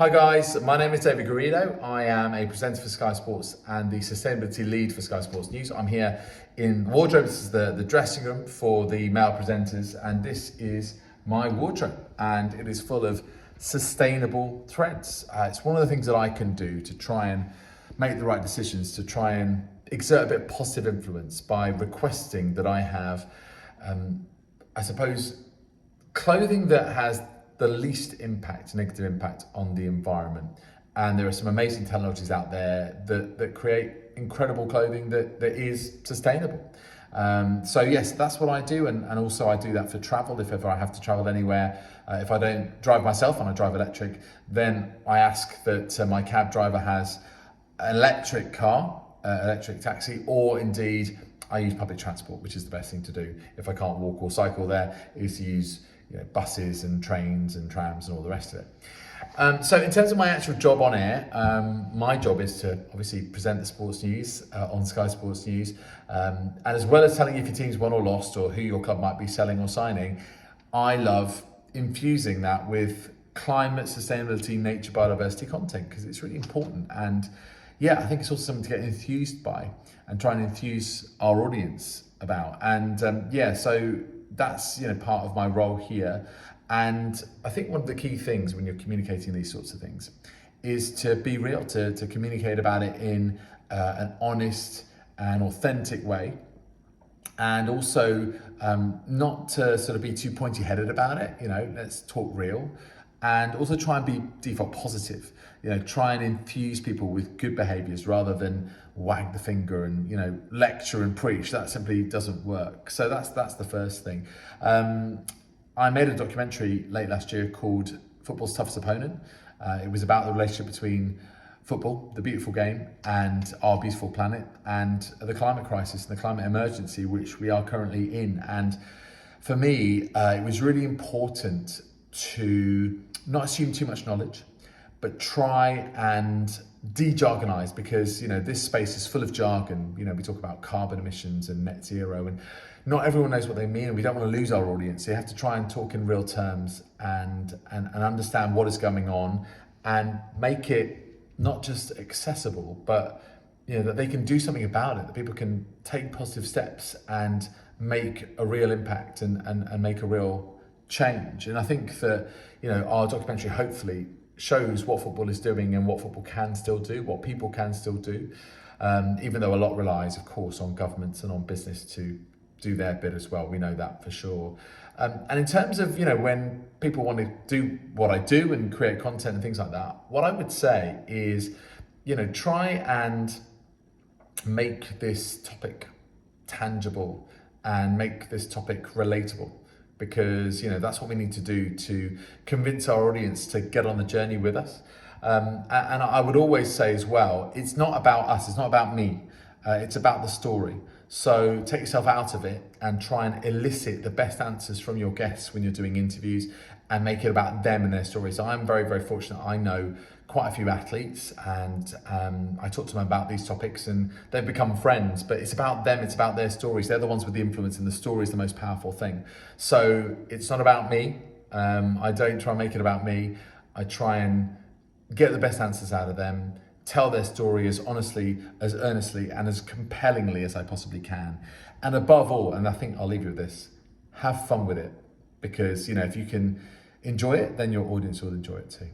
Hi guys, my name is David Garrido. I am a presenter for Sky Sports and the sustainability lead for Sky Sports News. I'm here in wardrobe. This is the dressing room for the male presenters, and this is my wardrobe, and it is full of sustainable threads. It's one of the things that I can do to try and make the right decisions, to try and exert a bit of positive influence by requesting that I have, I suppose, clothing that has the least negative impact on the environment. And there are some amazing technologies out there that create incredible clothing that is sustainable. So yes, that's what I do. And also I do that for travel. If ever I have to travel anywhere, if I don't drive myself and I drive electric, then I ask that my cab driver has an electric car, electric taxi, or indeed I use public transport, which is the best thing to do. If I can't walk or cycle there, is to use buses and trains and trams and all the rest of it. So in terms of my actual job on air, my job is to obviously present the sports news on Sky Sports News. And as well as telling you if your team's won or lost or who your club might be selling or signing, I love infusing that with climate, sustainability, nature, biodiversity content, because it's really important. And yeah, I think it's also something to get enthused by and try and enthuse our audience about. And so that's part of my role here. And I think one of the key things when you're communicating these sorts of things is to be real, to communicate about it in an honest and authentic way, and also not to sort of be too pointy-headed about it. Let's talk real, and also try and be default positive. Try and infuse people with good behaviors rather than wag the finger and lecture and preach. That simply doesn't work. So that's the first thing. I made a documentary late last year called Football's Toughest Opponent. It was about the relationship between football, the beautiful game, and our beautiful planet, and the climate crisis and the climate emergency which we are currently in. And for me, it was really important to not assume too much knowledge, but try and de-jargonize, because this space is full of jargon. We talk about carbon emissions and net zero, and not everyone knows what they mean, and we don't want to lose our audience. So you have to try and talk in real terms and understand what is going on, and make it not just accessible, but that they can do something about it, that people can take positive steps and make a real impact and make a real change. And I think that our documentary hopefully shows what football is doing and what football can still do, what people can still do, even though a lot relies, of course, on governments and on business to do their bit as well. We know that for sure. And in terms of when people want to do what I do and create content and things like that, what I would say is try and make this topic tangible and make this topic relatable, because that's what we need to do to convince our audience to get on the journey with us. And I would always say as well, it's not about us, it's not about me, it's about the story. So take yourself out of it and try and elicit the best answers from your guests when you're doing interviews, and make it about them and their stories. I'm very, very fortunate. I know quite a few athletes, and I talk to them about these topics, and they've become friends, but it's about them, it's about their stories. They're the ones with the influence, and the story is the most powerful thing. So it's not about me. I don't try and make it about me. I try and get the best answers out of them, tell their story as honestly, as earnestly, and as compellingly as I possibly can. And above all, and I think I'll leave you with this, have fun with it, because if you can enjoy it, then your audience will enjoy it too.